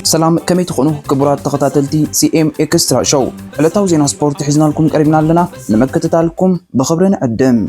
سلام كمي تخونو كبرات تخطاتلتي سي ام اكسترا شو علتاو زينا سبورت حزنا لكم قريبنا لنا نمكتتالكم بخبرنا قدم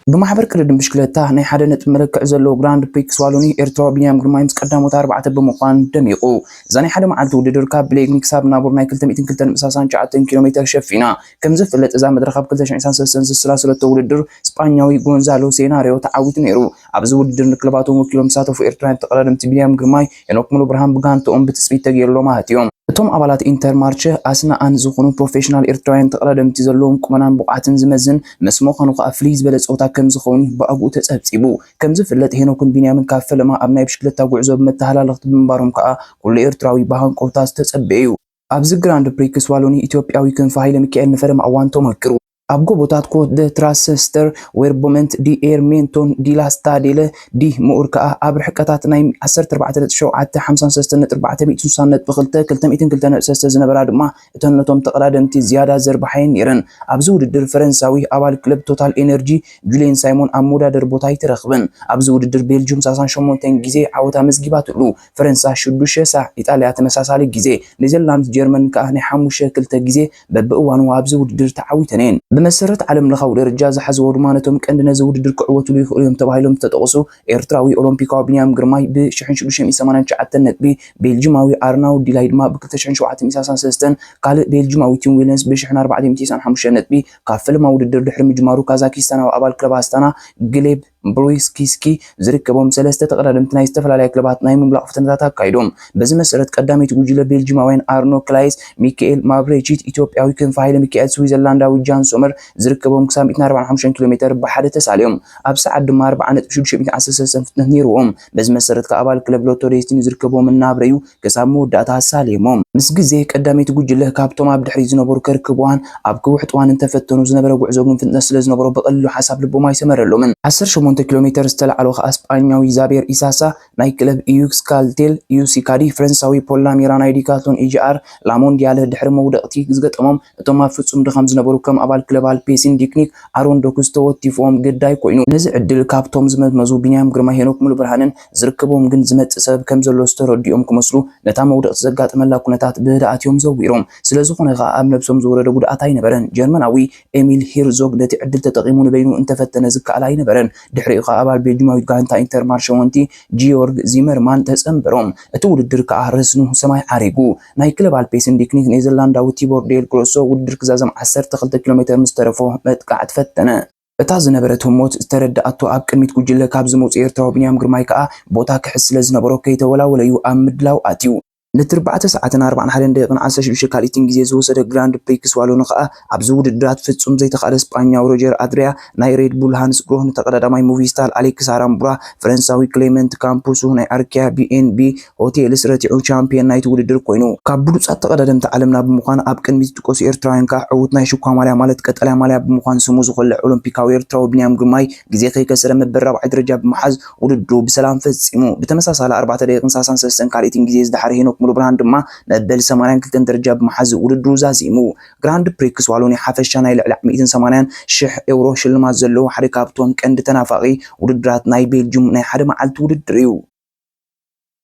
بمحبر كردن بشكلتا ناي حدا نت مركع زلو جراند بريكس والوني إرترا بنيام جرماي مسقدامو 4 بمقان دميقو زاني حدا معلت وددر كاب بليغ مكساب نابور ناي 200 مساسان 9 كيلومتر شفينا كم زفلت اذا مدرخ ب 2023 وددر اسبانياوي غونزالو سيناريو تعاويت نيرو ابز وددر نكلباتو وكيلو مساتو إرترا تقلدمت بنيام جرماي ينوكملو برهان بغانتو بتسبيت تغيرلو ماهتيوم توم أبالات إنتر مارشة أثناء أن زخونو بروفيشنال إرتراين تقلدم تزلون كمانان بقعتن زمزن مسموخ نقع أفليز بلس أوتا كم زخوني بأبو تسبسيبو كم زفلت هنا كن بنيامن كافة لما أبناي بشكل تاقعزو بمتهلا لغت بمبارم كأ كل إرتراوي بهان قوتاز تسبيو أبز جراند بريكس والوني إثيوبياوي كن فهيلا ميكائيل نفرم أوان تومكرو أبغو بوتاتكو د تراسستر ويربومنت دي إيرمينتون دي لاستاديله دي مؤركة أبر حكتات نايم 14 شو عدت 56 سنة بخلته كلتم زنبراد ما تنتم تقلادمتي زيادة زربحين يرن أبزود الدر فرنساوي أبال كلب توتال إنرجي جولين سايمون أمودا دربوتاي ترخبن أبزود الدر بيلجيوم ساسان شمونتين جيزي عوتا مزجبات له فرنسا شدوشة سا إيطاليا تمساسالي جيزي نيزرلاند جيرمن كأهني حموشة كلتا جيزي ببقوانو أبزود الدر تعويتنين بمسرت علم لخو درجة حزور مانتهم كأننا زود درك عوتو لي خليهم تباهيلهم تتقصوا إرتراوي أولمبيكا بنيام جرماي بشحن شو ميسامانان شعتنت بي بيلجماوي أرناو ديلايد ما بكتشحن شو عتم إساسا سيستن قال بيلجماوي تيم ويلنس بشحن 4 حمشنت بي كافل ما ودر دحرم جمارو كازاكستان وأبال كلباستانا جليب برويسكيسكي زركبهم سلسته تقدمت ناي استفلالي كلبات ناي مملق فتنتا كايدوم بزي مسرت قداميت وجله بيلجيماوين ارنو كلايس ميكائيل مافريتشيت ايثيوبياوي كن فايل ميكائيل سويزرلانداوي جان سومر زركبهم كسام 245 كيلومتر بحد تساليوم اب ساعه دما 4.6 فتنه نيروم بزي مسرت كابال كلب لوتوريستين زركبهم النابريو كسامو داتا ساليموم مس غزي قداميت وجله كابتوم اب دحري زنبر كركبوان اب كوحطوان انتفتنو زنبر غعزوغن فنس لزنبر بقلو حساب لبو ما يسمرلومن 10 كيلومتر استلعلو اسبانياوي زابير إساسا ناي كلب إيوكس كالتيل يوسي كادي فرنساوي بولا ميراناي ديكاتون إيجار لامون دياله دحر مودقتي زغطمم اتوما فصوم دخم زنبرو كم ابال كلبال بيسين ديكنيك ارون دوكستو تيفوم قداي كوينو نزع الدل كابتوم زمت مزو بنيام غرما هينوك ملو برهانن زركبوم غن زمت سبب كم زلو ستروديوم كمسلو نتا مودق زغاطملا كونتات بداتيوم زويروم سلازخونه غا ام نفسهم زوره غداتاي نبرن جرمناوي ايميل هيرزوغ دتي عدل تقيمون بينو انت فتنه زكالاي نبرن دحريقه ابال بيلجيماوي غانتا انتر مارشونتي جيورغ زيمرمان تصمبروم اتوددر كارسنو سماي عريغو ناي كلبال بيسن ديكنيك نيزرلانداو تيبور ديل كروسو ودر كزازم 12 كيلومتر مسترفو متقعد فتنه እታዝ ነበረቶም ሞት ዝተረዳአቶ ኣብ ቅድሚት ጉጅለ ካብ ዝመፁ ኤርትራዊ ብንያም ግርማይ ከዓ ቦታ ክሕስ ስለዝነበሮ ከይተወላወለዩ ኣብ ምድላው ኣትዩ نتربعت ساعة 41 دقيقة 16 كاليتين جزء زوسد جراند بريكس والو نقا أبزو ودرات فتسوم زي تقال إسبانيا وروجر أدريا ناي ريد بول هانس جروه نتقدر ماي موفي ستار أليكس أرامبرا فرنساوي كليمنت كامبوسو ناي أركيا بي إن بي هوتيل سرتيعو شامبيون نايت ودر كوينو كابلو تقدر دم تعلمنا بمقان أبكن ميتكوس إيرتراين كا عود ناي شو كاماليا مالت كتلا ماليا بمقان سموز وخل أولمبيكا وإيرتراو بنيام جرماي جزء خي كسر مبرر وعد رجع بمحز ودرو بسلام فتسمو بتمساس على 4 دقائق 16 كاليتين جزء دحرهينو كملو براند ما نبل 82 درجة بمحز ودرو زازيمو جراند بريكس والوني حافشانا إلى 180 شح يورو شلمات زلو حد كابتون كند تنافقي ودرات ناي بيلجيوم ناي حد معلت ودريو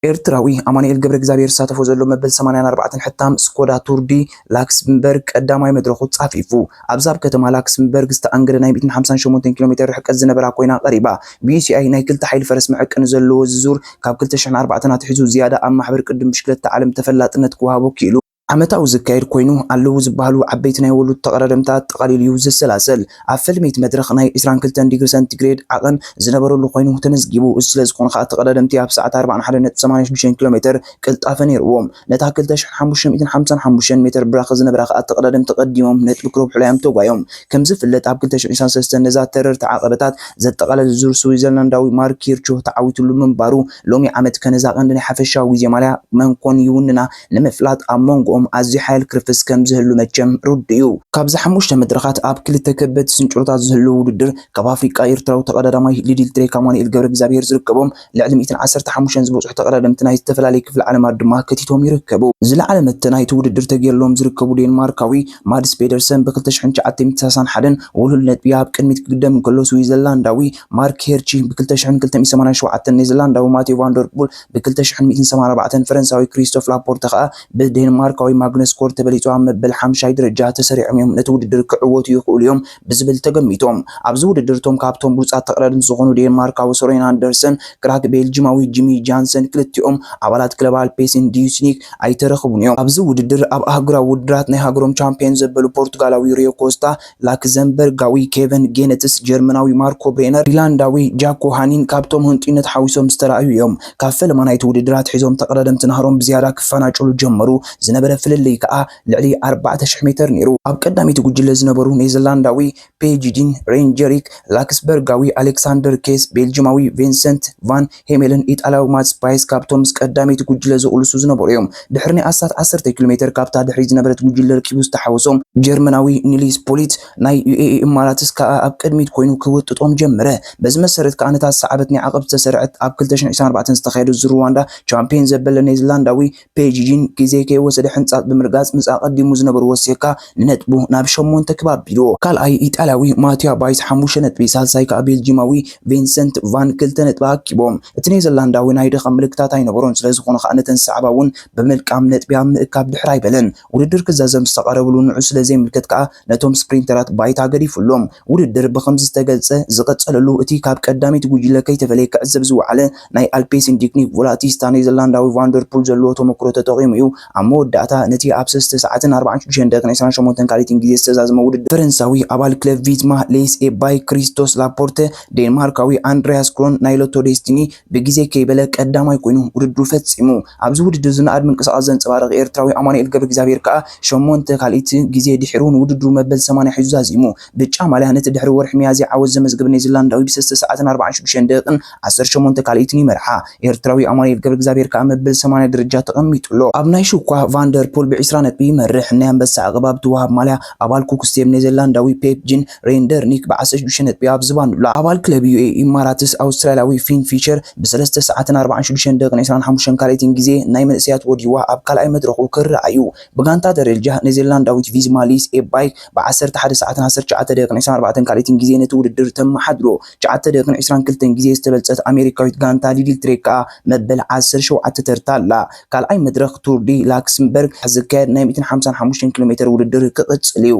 إرتراوي أمانيل جبر إكزابير ساتفو زلو مبل 84 حتام سكودا توردي لاكسمبرغ قداماي مدرخو تصافيفو أبزاب كتما لاكسمبرغ استأنجر ناي 258 كيلومتر حق الزنبرا كوينا قريبا بي سي اي ناي كلتا حيل فرس معك نزلو زور كاب كلتا شحن 4 تحيزو زيادة أما حبر قدم بشكلة تعلم تفلاتنت كوهابو كيلو عمتاو زكاير كوينو علو زبالو عبيتنا يولو تقررمتات تقليل يوز السلاسل عفلميت مدرخ ناي 22 ديجري سنتيغريد عقن زنبرو لو كوينو تمزجيبو اسلز كون خا تقررمتي اب ساعه 41.8 كيلومتر قلطافن يروم نتاكل تشح 555 متر براخ زنبرا خا تقررم تقديمهم نت بكروب حلايم توغايوم كمز فلت اب 2023 نزات ترر تعقبتات زتقلل زور سويزرلانداوي ماركيرچو تعاويتلو منبارو لومي عمت كنزا قندني حفشاوي زمالا منكون يوننا نمفلات امونغو ዝረከቦም ኣዝዩ ሓይል ክርፍስ ከም ዝህሉ መቸም ርድዩ ካብዚ ሓሙሽተ መድረኻት ኣብ ክልተ ከበድቲ ስንጭሮታት ዝህልው ውድድር ካብ ኣፍሪቃ ኤርትራዊ ተቀዳዳማይ ሊድል ትሬክ ኣማኑኤል ገብረ እግዚአብሔር ዝርከቦም ልዕሊ 115 ዝበፅሑ ተቀዳደምቲ ናይ ዝተፈላለዩ ክፍለ ዓለማት ድማ ከቲቶም ይርከቡ ዝለዓለ መተናይቲ ውድድር ተገይሮም ዝርከቡ ዴንማርካዊ ማድስ ፔደርሰን ብ2991 ውሉል ነጥቢ ኣብ ቅድሚት ክግደም እንከሎ ስዊዘርላንዳዊ ማርክ ሄርቺ ብ2287 ኔዘርላንዳዊ ማቴዮ ቫንደር ፑል ብ2184 ፈረንሳዊ ክሪስቶፍ ላፖርተ ከዓ ብዴንማርካዊ ማግነስ ኮር ተበሊጹ ኣብ መበል 50 ደረጃ ተሰሪዖም እዮም ነቲ ውድድር ክዕወቱ ይኽእሉ እዮም ብዝብል ተገሚቶም ኣብዚ ውድድርቶም ካብቶም ብሉጻት ተቀዳደምቲ ዝኾኑ ዴንማርካዊ ሶሬን ኣንደርሰን ክራክ ቤልጂማዊ ጂሚ ጃንሰን ክልቲኦም ኣባላት ክለብ አልፔሲን ዲዩስኒክ ኣይተረኸቡን እዮም ኣብዚ ውድድር ኣብ ኣህጉራዊ ውድድራት ናይ ሃገሮም ቻምፒዮን ዘበሉ ፖርቱጋላዊ ሪዮ ኮስታ ላክዘምበርጋዊ ኬቨን ጌነትስ ጀርመናዊ ማርኮ ብሬነር ፊንላንዳዊ ጃኮ ሃኒን ካብቶም ህንጡይነት ሓዊሶም ዝተረኣዩ እዮም ካብ ፈለማ ናይቲ ውድድራት ሒዞም ተቀዳደምቲ ናህሮም ብዝያዳ ክፈናጭሉ ጀመሩ ዝነበረ ፍልልይ ከዓ ልዕሊ 4000 ሜትር ነይሩ ኣብ ቀዳሚት ጉጅለ ዝነበሩ ኔዘርላንዳዊ ፔጂዲን ሬንጀሪክ ላክስበርጋዊ አሌክሳንደር ኬስ ቤልጂማዊ ቪንሰንት ቫን ሄሜልን ኢጣልያዊ ማትስ ፓይስ ካብቶም ቀዳሚት ጉጅለ ዝቕልሱ ዝነበሩ እዮም ድሕሪ ኣሳት 10 ኪሎ ሜትር ካብታ ድሕሪ ዝነበረት ጉጅለ ርኪቡ ዝተሓወሶም ጀርመናዊ ኒሊስ ፖሊት ናይ ዩኤኢ ኢማራትስ ከዓ ኣብ ቅድሚት ኮይኑ ክውጥጦም ጀመረ በዚ መሰረት ከዓ ነታ ሰዓበት ናይ ዓቐብ ዝተሰርዐት ኣብ 2024 ዝተኻየደ ሩዋንዳ ቻምፒዮን ዘበለ ኔዘርላንዳዊ ፔጂዲን ግዜ ከይወሰደ ሕንጻት ብምርጋጽ ምጻ ቀዲሙ ዝነበሩ ወሲካ ንነጥቡ ናብ 8 ተከባቢሉ ካልኣይ ኢጣልያዊ ማቲያ ባይስ 5 ነጥቢ ሳልሳይ ከዓ ቤልጂማዊ ቪንሰንት ቫን 2 ነጥቢ ኣኪቦም እቲ ኔዘርላንዳዊ ናይ ድኻም ምልክታት ኣይነበሮን ስለዝኾነ ከዓ ነተን ሰዓባ እውን በመልቃም ነጥቢ ኣብ ምእካብ ድሕሪ ኣይበለን ውድድር ክዛዘም ዝተቐረበሉ ንዑ ስለዘይምልክት ከዓ ነቶም ስፕሪንተራት ባይታ ገዲፉሎም ውድድር ብከምዚ ዝተገልጸ ዝቐጸለሉ እቲ ካብ ቀዳሚት ጉጅለ ከይተፈለየ ክዕዘብ ዝወዓለ ናይ አልፔሲን ዲክኒክ ቮላቲስታ ኔዘርላንዳዊ ቫንደር ፑል ዘለዎ ተመክሮ ተጠቒሙ እዩ ኣብ መወዳእታ ነቲ ኣብ 3 ሰዓትን 46 ደቂቃን 28 ካልኢትን ግዜ ዝተዛዘመ ውድድር ፈረንሳዊ ኣባል ክለብ ቪዝማ ሌስ ኤባይ ክሪስቶስ ላፖርተ ዴንማርካዊ አንድሪያስ ክሮን ናይ ሎቶ ዴስቲኒ ብግዜ ከይበለ ቀዳማይ ኮይኑ ውድድሩ ፈጺሙ ኣብዚ ውድድር ዝነኣድ ምንቅስቓስ ዘንጸባረቐ ኤርትራዊ ኣማኑኤል ገብረ እግዚአብሔር ከዓ 8 ካልኢት ግዜ ድሕሩ ውድድሩ መበል 80 ሒዙ ዛዚሙ ብጫ ማልያ ነቲ ድሕሪ ወርሒ ሚያዝያ ዓወት ዘመዝገበ ኔዘርላንዳዊ ብ3 ሰዓትን 46 ደቂቃን 18 ካልኢትን ይመርሓ ኤርትራዊ ኣማኑኤል ገብረ እግዚአብሔር ከዓ መበል 80 ደረጃ ተቐሚጡሎ ኣብ ናይ ሹኳ ቫንደር ፑል ብ20 ነጥቢ ይመርሕ ናይ ኣንበሳ ኣቀባብ ትወሃብ ማልያ ኣባል ኩክስቴም ኔዘርላንዳዊ ፔፕ ጂን ሬንደርኒክ ብ16 ነጥቢ ኣብ ዝባኑላ ኣባል ክለብ ዩኤኢ ኢማራትስ ኣውስትራልያዊ ፊን ፊቸር ብ3 ሰዓትን 46 ደቂቃን 25 ካልኢትን ግዜ ናይ መንእሰያት ወዲዋ ኣብ ካልኣይ መድረኹ ክረኣዩ ብጋንታ ደረጃ ኔዘርላንዳዊት ቪዝማ ሊስ ኤባይ ብ11 ሰዓትን 19 ደቂቃን 24 ካልኢትን ግዜ ነቲ ውድድር ተመሓድሮ 9 ደቂቃን 22 ግዜ ዝተበልጸት ኣሜሪካዊት ጋንታ ሊድል ትሬክ ከዓ መበል 17 ተርታ ኣላ ካልኣይ መድረኽ ቱር ዲ ላክሰምበርግ ዝካየድ ናይ 155 ኪሎ ሜትር ውድድር ክቕጽል እዩ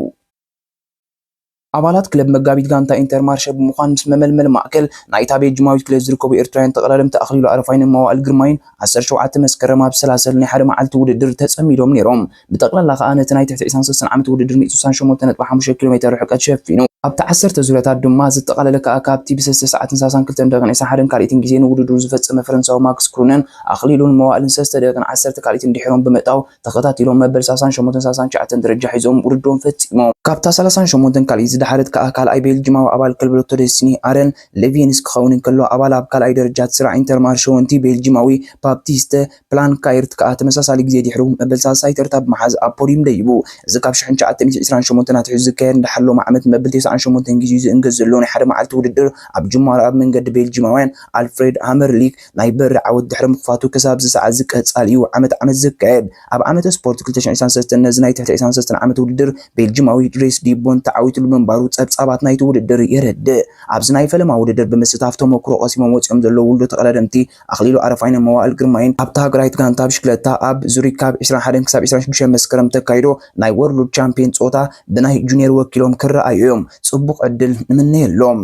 ኣባላት ክለብ መጋቢት ጋንታ ኢንተርማርሸ ብምዃን ምስ መመልመል ማእከል ናይታ ቤልጂማዊት ክለብ ዝርከቡ ኤርትራውያን ተቐዳደምቲ ኣኽሊሉ ኣረፋይንን መዋእል ግርማይን 17 መስከረም ኣብ 30 ናይ ሓደ መዓልቲ ውድድር ተጸሚዶም ነይሮም ብጠቕላላ ከዓ ነቲ ናይ ትሕቲ 23 ዓመት ውድድር 168.5 ኪሎ ሜትር ርሕቀት ሸፊኑ ኣብቲ 10 ዙርያታት ድማ ዝጠቓለለ ከዓ ካብቲ ብ3 ሰዓትን 32 ደቂቃን 21 ካልኢትን ግዜ ውድድሩ ዝፈጸመ ፈረንሳዊ ማክስ ክሩነን ኣኽሊሉን መዋእልን 3 ደቂቃን 10 ካልኢትን ድሒሮም ብምእጣው ተኸታቲሎም መበል 68-69 ደረጃ ሒዞም ውድድሮም ፈጺሞም ካብታ 38 ካልኢት ዝድሓረት ከዓ ካልኣይ ቤልጂማዊ ኣባል ክለብ ሎቶ ዴስቲኒ ኣረን ሌቪንስ ክኸውን እንከሎ ኣባል ኣብ ካልኣይ ደረጃ ስራሕ ኢንተርማርሸ ወንቲ ቤልጂማዊ ባፕቲስተ ፕላንካየርት ከዓ ተመሳሳሊ ግዜ ድሒሩ መበል 3 ተርታ ብምሓዝ ኣብ ፖዲየም ደይቡ እዚ ካብ 1928 ናትሕዚ ዝካየድ እንዳሓሎም ዓመት መበል 98 ግዜ ዝእንገዝ ዘሎ ናይ ሓደ መዓልቲ ውድድር ኣብ ጅማሮ ኣብ መንገዲ ቤልጂማውያን ኣልፍሬድ ሃመርሊክ ናይ በሪ ዓወት ድሕሪ ምኽፋቱ ክሳብ ዝሰዓት ዝቀጻል እዩ ዓመት ዝካየድ ኣብ ዓመተ ስፖርት 2023 ነዚ ናይ ትሕቲ 23 ዓመት ውድድር ቤልጂማዊ ድሬስ ዲቦን ተዓዊትሉ መንባሩ ጸብጻባት ናይቲ ውድድር የረድእ ኣብዚ ናይ ፈለማ ውድድር ብምስታፍ ተመክሮ ቀሲሞም ወፂኦም ዘለዉ ውልዶ ተቐዳደምቲ ኣኽሊሉ ኣረፋይንን መዋእል ግርማይን ኣብታ ሃገራዊት ጋንታ ብሽክለታ ኣብ ዙሪክ ካብ 21 ክሳብ 26 መስከረም ተካይዶ ናይ ወርልድ ቻምፒዮን ጾታ ብናይ ጁኒየር ወኪሎም ክረኣዩ እዮም ጽቡቕ ዕድል ንምንየሎም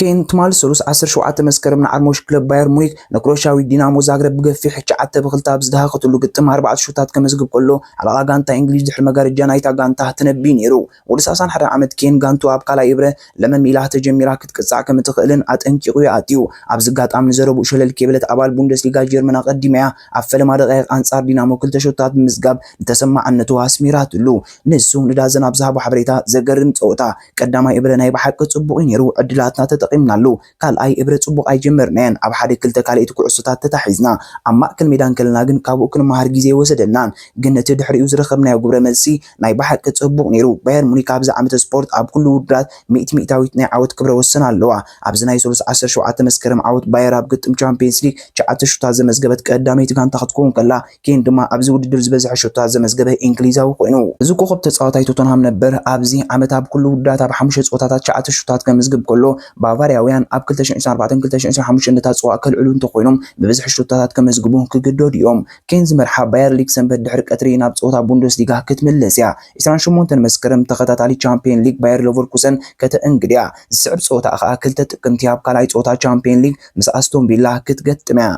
ኬን ትማል ሱሉስ 17 መስከረም ንዓርሞሽ ክለብ ባየር ሙኒክ ንክሮሻዊ ዲናሞ ዛግረብ ብገፊሕ 9-2 ኣብ ዝደሃኸትሉ ግጥም 4 ሹታት ከመዝግብ ከሎ ዓለቓ ጋንታ እንግሊዝ ድሕሪ መጋረጃ ናይታ ጋንታ ትነቢ ነይሩ ወዲ 31 ዓመት ኬን ጋንቱ ኣብ ካልኣይ ይብረ ለመሚላ ተጀሚራ ክትቅጻዕ ከም ትኽእልን ኣጠንቂቑ ኣትዩ ኣብዚ ጋጣም ንዘረቡ ሸለል ከበለት ኣባል ቡንደስሊጋ ጀርመን ቀዲምያ ኣብ ፈለማ ደቂቕ አንጻር ዲናሞ 2 ሹታት ብምዝጋብ ንተሰማዕነቱ ኣስሚራትሉ ንሱ ንዳዘን ኣብ ዝሃቦ ሓበሬታ ዘገርም ጸወታ ቀዳማይ ይብረ ናይ ብሓቂ ጽቡቕ ነይሩ ዕድላትና ተጠቂምና ኣሎ ካልኣይ እብረ ጽቡቕ ኣይጀመርናን ኣብ ሓደ ክልተ ካልእቲ ኩዕሶታት ተታሒዝና ኣብ ማእከል ሜዳን ከለና ግን ካብኡ ክንመሃር ግዜ ወሰደናን ግን እቲ ድሕሪኡ ዝረኸብናዮ ግብረ መልሲ ናይ ባሓቂ ጽቡቕ ነይሩ ባየር ሙኒክ ኣብዚ ዓመት ስፖርት ኣብ ኩሉ ውድድራት 100% ናይ ዓወት ክብረ ወሰን ኣለዋ ኣብዚ ናይ 317 መስከረም ዓወት ባየር ኣብ ግጥም ቻምፒየንስ ሊግ 9 ሹታት ዘመዝገበት ቀዳመይቲ ጋንታ ክትከውን ከላ ኬን ድማ ኣብዚ ውድድር ዝበዝሐ ሹታት ዘመዝገበ እንግሊዛዊ ኮይኑ እዚ ኮኸብ ተጻዋታይ ቶተንሃም ነበር ኣብዚ ዓመት ኣብ ኩሉ ውድድራት ኣብ 5 ጾታታት 9 ሹታት ከምዝግብ ከሎ ባቫሪያውያን ኣብ 2024-2025 ነታጽዋዕ ከልዕሉ እንተኮይኖም ብብዝሒ ሹታታት ከምዝግቡ ክግደዱ እዮም ኬን ዝመርሓ ባየር ሊግ ሰንበት ድሕሪ ቀትሪ ናብ ጾታ ቡንደስሊጋ ክትምለስ እያ 28 መስከረም ተኸታታሊ ቻምፒየን ሊግ ባየር ሌቨርኩሰን ከተእንግድያ ዝስዕብ ጾታ ከዓ ክልተ ጥቅምቲ ኣብ ካልኣይ ጾታ ቻምፒየን ሊግ ምስ ኣስቶን ቪላ ክትገጥም እያ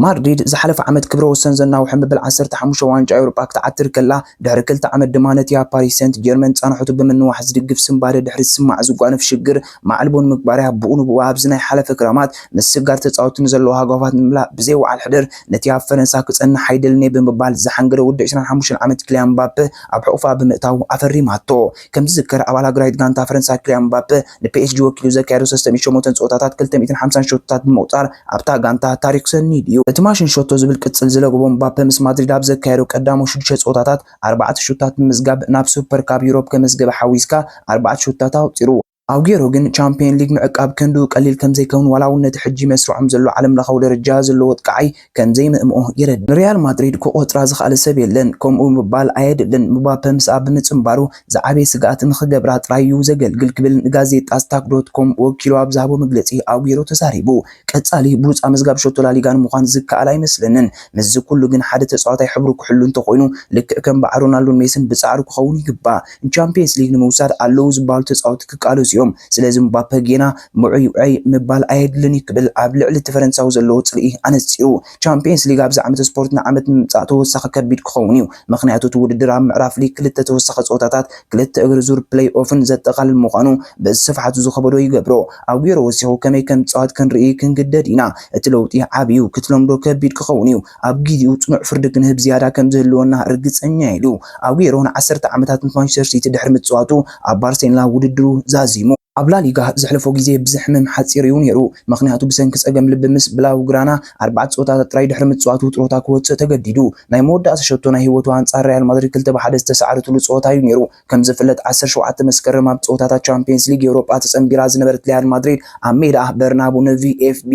ማድሪድ ዝሓለፈ ዓመት ክብረ ወሰን ዘናውሕ ምብል 15 ዋንጫ ኤውሮጳ ክትዓትር ከላ ድሕሪ 2 ዓመት ድማ ነቲ ፓሪስ ሴንት ጀርመን ጻንሑቱ ብምንዋሕ ዝድግፍ ስምባደ ድሕሪ ዝስማዕ ዝጓነፍ ሽግር ማዕልቦን ምግባርያ ብኡንብዋ ኣብዚ ናይ ሓለፈ ክረማት ምስ ስጋር ተጻወትን ዘለዎ ሃገፋት ንምምላእ ብዘይ ወዓል ሕድር ነቲ ኣብ ፈረንሳ ክጸንሕ ኣይደልኒ ብምባል ዝሓንገረ ወዲ 25 ዓመት ክሊያን ምባፔ ኣብ ሕቑፋ ብምእታው ኣፈሪማቶ ከም ዝዝከር ኣባል ሃገራዊት ጋንታ ፈረንሳ ክሊያን ምባፔ ንፒኤስጂ ወኪሉ ዘካየዶ 308 ጾታታት 250 ሾትታት ብምውጻር ኣብታ ጋንታ ታሪክ ሰኒድ እዩ እቲ ማሽን ሾቶ ዝብል ቅጽል ዝለግቦ ምባፔ ምስ ማድሪድ ኣብ ዘካየዶ ቀዳሞ 6 ጾታታት 4 ሹታት ብምዝጋብ ናብ ሱፐር ካብ ዩሮፕ ከመዝገበ ሓዊስካ 4 ሹታት ኣውፂሩ ኣውጌሮ ግን ቻምፒየን ሊግ ምዕቃብ ክንዱ ቀሊል ከም ዘይከውን ዋላውነት ሕጂ መስርዖም ዘሎ ዓለም ለኻው ደረጃ ዘለዎ ጥቃይ ከም ዘይምእምኦ ይረድ ሪያል ማድሪድ ክቆጥራ ዝኽኣለ ሰብ የለን ከምኡ ምባል ኣየድልን ምባፔ ምስ ኣብ ምጽምባሩ ዝዓበየ ስጋኣት ንኽገብራ ጥራዩ ዘገልግል ክብል ንጋዜጣ ስታክ.ኮም ወኪሉ ኣብ ዝሃቦ መግለጺ ኣውጌሮ ተዛሪቡ ቀጻሊ ብሉጻ መዝጋብ ሾቶ ላሊጋን ምዃን ዝከኣል ኣይመስለንን ምዝ ኩሉ ግን ሓደ ተጻዋታይ ሕብሩ ክሕሉ እንተኮይኑ ልክዕ ከም ሮናልዶን ሜስን ብጻዕሩ ክኸውን ይግባእ ቻምፒየንስ ሊግ ንምውሳድ ኣለዉ ዝበሃሉ ተጻወቲ ክቃለሱ ስለዚ ምባፔ ጌና ሙዑይ ምባል ኣይድልን ይክብል ኣብ ልዕሊ ፈረንሳዊ ዘለዎ ጽልኢ ኣነጽሩ ቻምፒየንስ ሊግ ኣብዚ ዓመት ስፖርት ንዓመት ምምጻእ ተወሳኺ ከቢድ ክኸውን እዩ ምኽንያቱ እቲ ውድድር ኣብ ምዕራፍ ሊግ ክልተ ተወሳኺ ጾታታት ክልተ እግሪ ዙር ፕሌይ ኦፍን ዘጠቓልል ምዃኑ ብስፍሓቱ ዝኸበዶ ይገብሮ ኣውጌሮ ወሲኹ ከመይ ከም ጸዋት ክንርኢ ክንግደድ ኢና እቲ ለውጢ ዓብዩ ክትለምዶ ከቢድ ክኸውን እዩ ኣብ ጊዜኡ ጽኑዕ ፍርዲ ክንህብ ዝያዳ ከም ዝህልወና ርግጸኛ ኢሉ ኣውጌሮ ን10 ዓመታት ማንቸስተር ሲቲ ድሕሪ ምጽዋቱ ኣብ ባርሴሎና ውድድሩ ዛዚሙ ኣብ ላሊጋ ዝሕለፎ ግዜ ብዝሕምም ሓጺር እዩ ነይሩ ምኽንያቱ ብሰንኪ ጸገም ልቢ ምስ ብላውግራና 4 ጾታታት ጥራይ ድሕሪ ምጽዋቱ ጥሮታ ክወጽእ ተገዲዱ ናይ መወዳእታ ሸቶ ናይ ህይወቱ አንጻር ሪያል ማድሪድ 2-1 ዝተሰዓረትሉ ጾታ እዩ ነይሩ ከም ዝፍለጥ 17 መስከረም ኣብ ጾታታት ቻምፒየንስ ሊግ ኤውሮጳ ተጸንቢራ ዝነበረት ሪያል ማድሪድ ኣብ ሜዳ በርናቡ ንቪኤፍቢ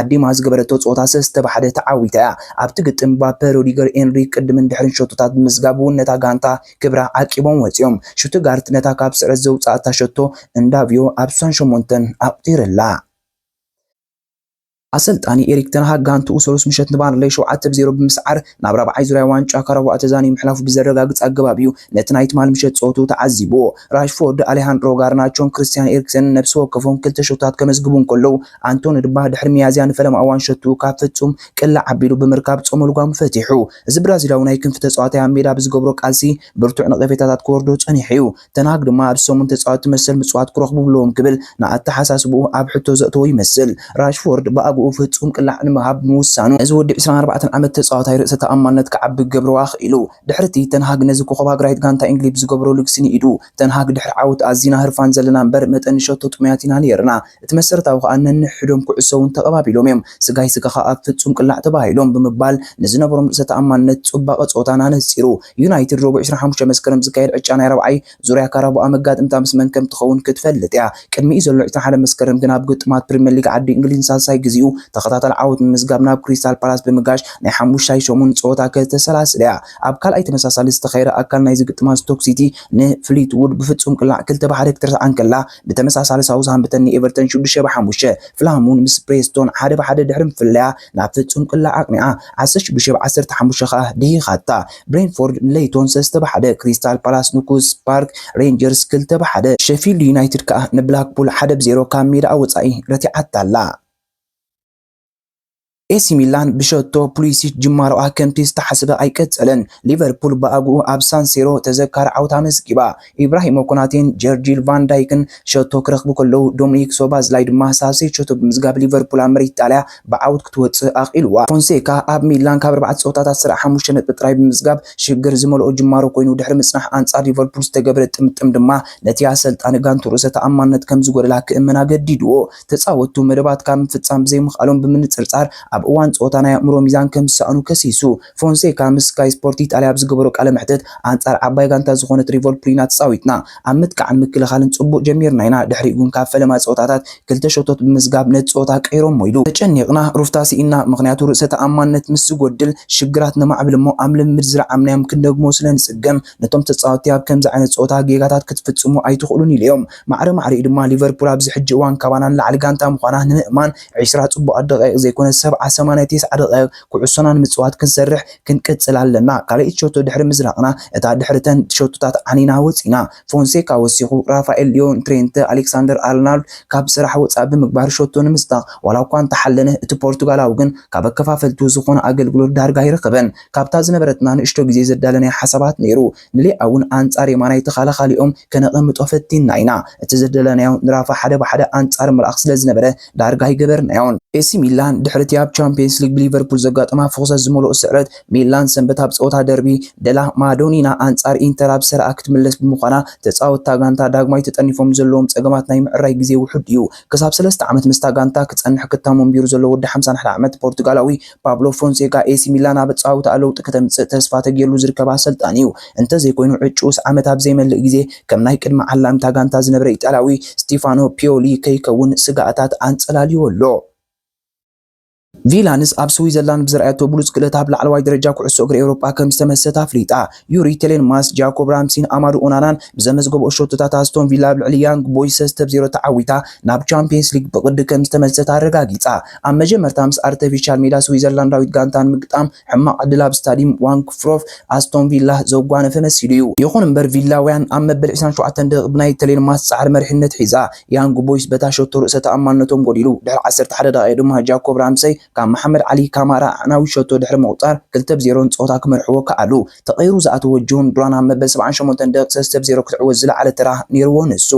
ዓዲማ ዝገበረቶ ጾታ 3-1 ተዓዊታ ኣብቲ ግጥም ምባፔ ሮዲገር ኤንሪክ ቅድምን ድሕሪን ሾቶታት ብምዝጋብ ነታ ጋንታ ክብራ ዓቂቦም ወጽዮም ሹትጋርት ነታ ካብ ስዕረት ዘውጻእታ ሸቶ እንዳቪዮ ኣብ 8 ኣቕጢርላ ኣሰልጣኒ ኤሪክ ተንሃግ ጋንቱ ሶሉስ ምሸት ንባርንሌይ 7-0 ብምስዓር ናብ 4ይ ዙርያ ዋንጫ ካራባኦ ተዛኒዩ ምሕላፉ ብዘረጋግጽ ኣገባብ እዩ ነቲ ናይ ትማል ምሸት ጾቱ ተዓዚቡ ራሽፎርድ ኣሌሃንድሮ ጋርናቾን ክርስቲያን ኤሪክሰን ነብሲ ወከፎም ክልተ ሾታት ከመዝግቡ እንከለዉ አንቶኒ ድባ ድሕሪ ሚያዝያ ንፈለማ እዋን ሸቱ ካብ ፍጹም ቅላዕ ዓቢሉ ብምርካብ ጾም ልጓም ፈቲሑ እዚ ብራዚላዊ ናይ ክንፊ ተጻዋታይ ኣብ ሜዳ ብዝገብሮ ቃልሲ ብርቱዕ ነቐፌታታት ክወርዶ ጸኒሑ እዩ ተንሃግ ድማ ኣብ ሰሙን ተጻዋቲ መሰል ምጽዋት ክረኽቡ ብለዎም ክብል ንኣተሓሳስቡ ኣብ ሕቶ ዘእተዎ ይመስል ራሽፎርድ ብኣግኡ ፍጹም ቅላዕ ንምሃብ ምውሳኑ እዚ ወዲ 24 ዓመት ተጻዋታይ ርእሰ ተኣማንነት ከዓቢ ገብሮ ኣኽኢሉ ድሕርቲ ተንሃግ ነዚ ኮኸብ ሃገራዊት ጋንታ እንግሊዝ ዝገብሮ ልግስኒ ኢዱ ተንሃግ ድሕሪ ዓወት ኣዚና ህርፋን ዘለና እምበር መጠን ሸቶ ጥሙያቲና ነርና እቲ መሰረታዊ ከዓ ነንሕዶም ኩዕሶውን ተቐባቢሎም እዮም ስጋይ ስጋኻ ኣብ ፍጹም ቅላዕ ተባሂሎም ብምባል ንዝነበሮም ርእሰ ተኣማንነት ጽባቐ ጾታና ነጺሩ ዩናይትድ ሮብ 25 መስከረም ዝካየድ ዕጫ ናይ 4ይ ዙርያ ካራባኦ መጋጥምታ ምስ መን ከም ትኸውን ክትፈልጥ እያ ቅድሚኡ ዘሎ 21 መስከረም ግን ኣብ ግጥማት ፕሪምየር ሊግ ዓዲ እንግሊዝ ሳልሳይ ግዚኡ ተኸታተል ዓወት ምዝጋብ ናብ ክሪስታል ፓላስ ብምጋሽ ናይ 5-8 ጾታ ከተሰላስለ እያ ኣብ ካልኣይ ተመሳሳሊ ዝተኸይረ ኣካል ናይ ዝግጥማ ስቶክ ሲቲ ንፍሊትውድ ብፍጹም ቅላዕ 2-1 ክትርሳዓን ከላ ብተመሳሳሊ ሳውዝሃምፕተን ንኤቨርተን 6-5 ፍላሙን ምስ ፕሬስቶን 1-1 ድሕሪ ምፍለያ ናብ ፍጹም ቅላዕ ኣቅኒዓ 16-15 ከዓ ድሂኻታ ብሬንፎርድ ሌይቶን 3-1 ክሪስታል ፓላስ ንኩስ ፓርክ ሬንጀርስ 2-1 ሼፊልድ ዩናይትድ ከዓ ንብላክፑል 1-0 ካብ ሜዳ ወጻኢ ረቲዓታላ ኤሲ ሚላን ብሸቶ ፑሊሲች ጅማሮኣ ከምቲ ዝተሓሰበ ኣይቀፀለን። ሊቨርፑል ብኣግኡ ኣብ ሳንሲሮ ተዘካሪ ዓውታ መስጊባ ኢብራሂሞ ኮናቴን ጀርጂል ቫን ዳይክን ሸቶ ክረኽቡ ከለዉ ዶሚኒክ ሶባዝላይ ድማ ሳብሴት ሸቶ ብምዝጋብ ሊቨርፑል ኣብ መሬት ኢጣልያ ብዓውት ክትወፅእ ኣኺልዋ። ፎንሴካ ኣብ ሚላን ካብ 4 ፀወታታት ስራሕ 5 ነጥቢ ጥራይ ብምዝጋብ ሽግር ዝመልኦ ጅማሮ ኮይኑ ድሕሪ ምጽናሕ ኣንጻር ሊቨርፑል ዝተገብረ ጥምጥም ድማ ነቲ ኣሰልጣኒ ጋንቱ ርእሰ ተኣማንነት ከም ዝጎደላ ክእመን ኣገዲድዎ። ተጻወቱ መደባት ካብ ምፍጻም ብዘይምኽኣሎም ብምንጽርጻር ኣብ እዋን ጾታ ናይ ኣእምሮ ሚዛን ከም ዝሰኣኑ ከሲሱ። ፎንሴካ ምስ ስካይ ስፖርት ኢጣልያ ዝገበሮ ቃለ መሕተት ኣንጻር ዓባይ ጋንታ ዝኾነት ሊቨርፑል ኢና ተጻዊትና ኣብ ምጥቃዕን ምክልኻልን ጽቡቕ ጀሚርና ኢና ድሕሪኡ ግን ካብ ፈለማ ጾታታት 2 ሸቶት ብምዝጋብ ነቲ ጾታ ቀይሮም ሞይሉ ተጨኒቕና ሩፍታሲ ኢና ምኽንያቱ ርእሰ ተኣማንነት ምስ ዝጎድል ሽግራት ነማዕብል እሞ ኣብ ልምድ ዝረዓምናዮም ክንደግሞ ስለንጽገም ነቶም ተጻወትቲ ኣብ ከምዚ ዓይነት ጾታ ጌጋታት ክትፍጽሙ ኣይትኽእሉን ኢሎም ማዕረ ማዕሪኡ ድማ ሊቨርፑል ኣብዚ ሕጂ እዋን ካባናን ላዕሊ ጋንታ ምዃና ንምእማን 20 ጽቡቓት ደቂቕ ዘይኮነ 70-89 ደቂቕ ኩዕሶና ንምጽዋት ክንሰርሕ ክንቀጽል ኣለና። ካልእ ሸቶ ድሕሪ ምዝራቕና እታ ድሕሪተን ሸቶታት ዓኒና ወፂና። ፎንሴካ ወሲኹ ራፋኤል ሊዮን ትሬንት ኣሌክሳንደር ኣርናልድ ካብ ስራሕ ወፃኢ ብምግባር ሸቶ ንምስጣቕ ዋላ እኳ እንተሓለነ እቲ ፖርቱጋላዊ ግን ካብ ኣከፋፈልቱ ዝኾነ ኣገልግሎት ዳርጋ ይረኽበን። ካብታ ዝነበረትና ንእሽቶ ግዜ ዘዳለናዮ ሓሳባት ነይሩ ንሌኣ እውን ኣንጻር የማናይ ተኸላኻሊኦም ከነቐምጦ ፈቲና ኢና እቲ ዘዳለናዮ ንራፋ ሓደ ብሓደ ኣንጻር መልኣኽ ስለ ዝነበረ ዳርጋ ይገበርናዮን። ኤሲ ሚላን ድሕርቲ ኣብ ቻምፒየንስ ሊግ ሊቨርፑል ዘጋጠማ ፍቑሰት ዝመልኦ ስዕረት ሚላን ሰንበት ኣብ ጸወታ ደርቢ ደላ ማዶኒና ኣንጻር ኢንተር ኣብ ሰርኣ ክትምለስ ብምዃና ተጻወትታ ጋንታ ዳግማይ ተጠኒፎም ዘለዎም ጸገማት ናይ ምዕራይ ግዜ ውሑድ እዩ። ክሳብ 3 ዓመት ምስታ ጋንታ ክጸንሕ ክታሞም ቢሩ ዘሎ ወዲ 51 ዓመት ፖርቱጋላዊ ፓብሎ ፎንሴካ ኤሲ ሚላን ኣብ ጻወታ ለውጢ ከተምጽእ ተስፋ ተገይሩ ዝርከብ ኣሰልጣኒ እዩ። እንተዘይኮይኑ ዕጩስ ዓመት ኣብ ዘይመልእ ግዜ ከም ናይ ቅድሚ ዓላምታ ጋንታ ዝነበረ ኢጣልያዊ ስቲፋኖ ፒዮሊ ከይከውን ስጋኣታት አንጸላልዮ ኣሎ። ቪላንስ ኣብ ስዊዘርላንድ ብዝረኣየቶ ብሉጽ ክእለት ኣብ ላዕለዋይ ደረጃ ኩዕሶ እግሪ ኤውሮጳ ከም ዝተመሰተ ኣፍሊጣ። ዩሪ ቴሌንማስ ጃኮብ ራምሲን ኣማዱ ኦናናን ብዘመዝገቡ ሸቶታት ኣስቶን ቪላ ልዕሊ ያንግ ቦይስ 3-0 ተዓዊታ ናብ ቻምፒየንስ ሊግ ብቅዲ ከም ዝተመሰተ ኣረጋጊጻ። ኣብ መጀመርታ ምስ ኣርቲፊሻል ሜዳ ስዊዘርላንዳዊት ጋንታን ምግጣም ሕማቕ ዕድል ኣብ ስታዲየም ዋንክፍሮፍ ኣስቶን ቪላ ዘጓነፈ መሲሉ እዩ። ይኹን እምበር ቪላውያን ኣብ መበል 27 ደቂቕ ብናይ ቴሌንማስ ጻዕሪ መሪሕነት ሒዛ ያንግ ቦይስ በታ ሸቶ ርእሰ ተኣማንነቶም ጎዲሉ ድሕሪ 11 ደቂቕ ድማ ጃኮብ ራምሰይ ካብ መሐመድ ዓሊ ካማራ ዓናዊ ሸቶ ድሕሪ መቁጣር 2-0 ጸወታ ክመርሕዎ ከኣሉ ተቐይሩ ዝኣተወ ጆን ዱራን ኣብ መበል 78 ደቂቕ 3-0 ክትዕወት ዝለዓለ ተራ ነይርዎ ንሱ።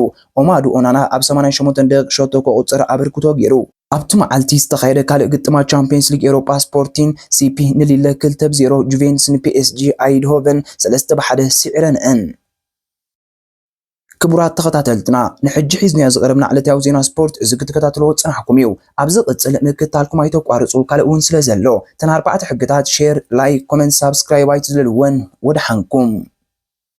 ኦማዱ ኦናና ኣብ 88 ደቂቕ ሸቶ ክቁፅር ኣበርክቶ ገይሩ። ኣብቲ መዓልቲ ዝተኻየደ ካልእ ግጥማት ቻምፒየንስ ሊግ ኤውሮጳ ስፖርቲንግ ሲፒ ንሊለ 2-0 ጁቬንትስ ንፒኤስጂ ኣይድሆቨን 3-1 ስዒረንአን። ክቡራት ተኸታተልትና ንሕጂ ሒዝናዮ ዝቐረብና ዕለታዊ ዜና ስፖርት እዚ ክትከታተልዎ ፀናሕኩም እዩ። ኣብዚ ቅፅል ምክትታልኩም ኣይተቋርፁ ካልእ እውን ስለ ዘሎ ተን 4 ሕግታት ሼር ላይክ ኮመንት ሳብስክራይብ ኣይትዝለልወን ወድሓንኩም